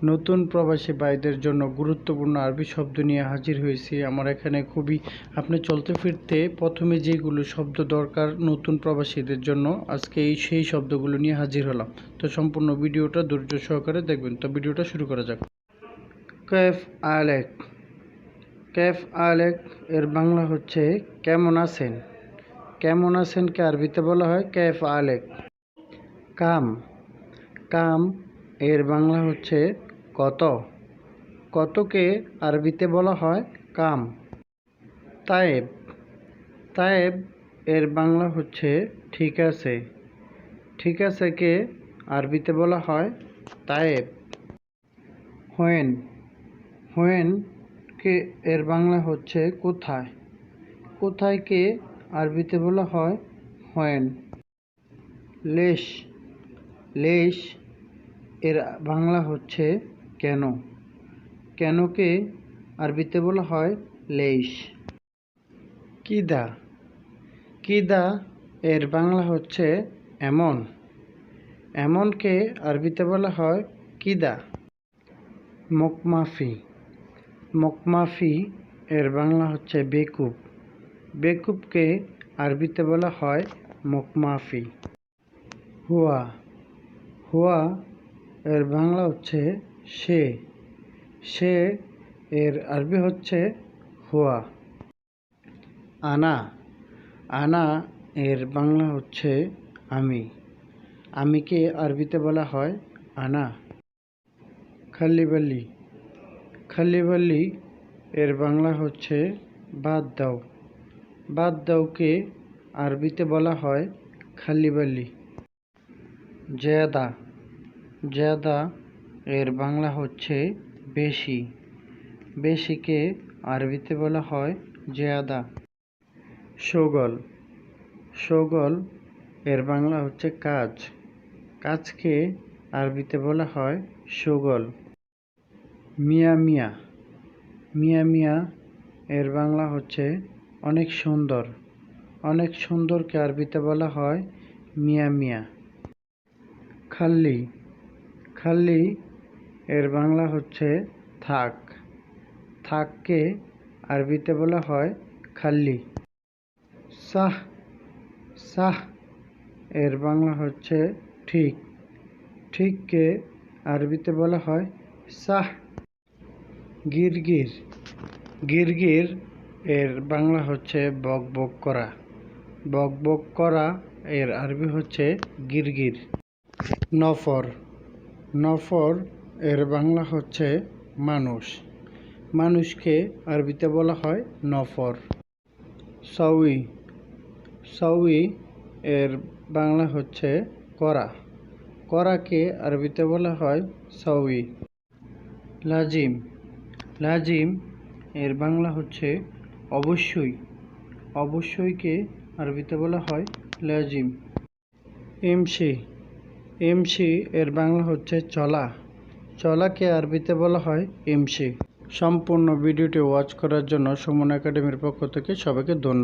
নতুন প্রবাসী ভাইদের জন্য গুরুত্বপূর্ণ আরবি শব্দ নিয়ে হাজির হয়েছি। আমার এখানে খুবই আপনি চলতে ফিরতে প্রথমে যেগুলো শব্দ দরকার নতুন প্রবাসীদের জন্য, আজকে সেই শব্দগুলো নিয়ে হাজির হলাম। তো সম্পূর্ণ ভিডিওটা ধৈর্য সহকারে দেখবেন। তো ভিডিওটা শুরু করা যাক। কেফ আলেক। কেফ আলেক এর বাংলা হচ্ছে কেমন আছেন। কেমন আছেনকে আরবিতে বলা হয় কেফ আলেক। কাম। কাম এর বাংলা হচ্ছে কত। কতকে আরবিতে বলা হয় কাম। তায়েব। তায়েব এর বাংলা হচ্ছে ঠিক আছে। ঠিক আছে কে আরবিতে বলা হয় তায়েব। হোয়েন। হোয়েন কে এর বাংলা হচ্ছে কোথায়। কোথায় কে আরবিতে বলা হয় হোয়েন। লেশ। লেশ এর বাংলা হচ্ছে কেন। কেনকে আরবিতে বলা হয় লেশ। কিদা। কিদা এর বাংলা হচ্ছে এমন। এমনকে আরবিতে বলা হয় কিদা। মকমাফি। মকমাফি এর বাংলা হচ্ছে বেকুব। বেকুবকে আরবিতে বলা হয় মকমাফি। হুয়া। হুয়া এর বাংলা হচ্ছে সে। সে এর আরবি হচ্ছে হুয়া। আনা। আনা এর বাংলা হচ্ছে আমি। আমিকে আরবিতে বলা হয় আনা। খাল্লিবাল্লি। খাল্লিবাল্লি এর বাংলা হচ্ছে বাদ দাও। বাদ দাওকে আরবিতে বলা হয় খাল্লিবাল্লি। জেয়াদা। জেয়াদা এর বাংলা হচ্ছে বেশি। বেশিকে আরবিতে বলা হয় জেয়াদা। শোগল। শোগল এর বাংলা হচ্ছে কাজ। কাজকে আরবিতে বলা হয় শোগল। মিয়া মিয়া। মিয়া মিয়া এর বাংলা হচ্ছে অনেক সুন্দর। অনেক সুন্দরকে আরবিতে বলা হয় মিয়া মিয়া। খাল্লি। খাল্লি এর বাংলা হচ্ছে থাক। থাককে আরবিতে বলা হয় খাল্লি। সাহ। সাহ এর বাংলা হচ্ছে ঠিক। ঠিককে আরবিতে বলা হয় সাহ। গিরগির। গিরগির এর বাংলা হচ্ছে বক বক করা। বক বক করা এর আরবি হচ্ছে গিরগির। নফর। নফর এর বাংলা হচ্ছে মানুষ। মানুষকে আরবিতে বলা হয় নফর। সাউই। সাউই এর বাংলা হচ্ছে করা। করাকে আরবিতে বলা হয় সাউই। লাজিম। লাজিম এর বাংলা হচ্ছে অবশ্যই। অবশ্যইকে আরবিতে বলা হয় লাজিম। এমসি। এমসি এর বাংলা হচ্ছে চলা। চলাকে আরবিতে বলা হয় এমসি। সম্পূর্ণ ভিডিওটি ওয়াচ করার জন্য সুমন একাডেমির পক্ষ থেকে সবাইকে ধন্যবাদ।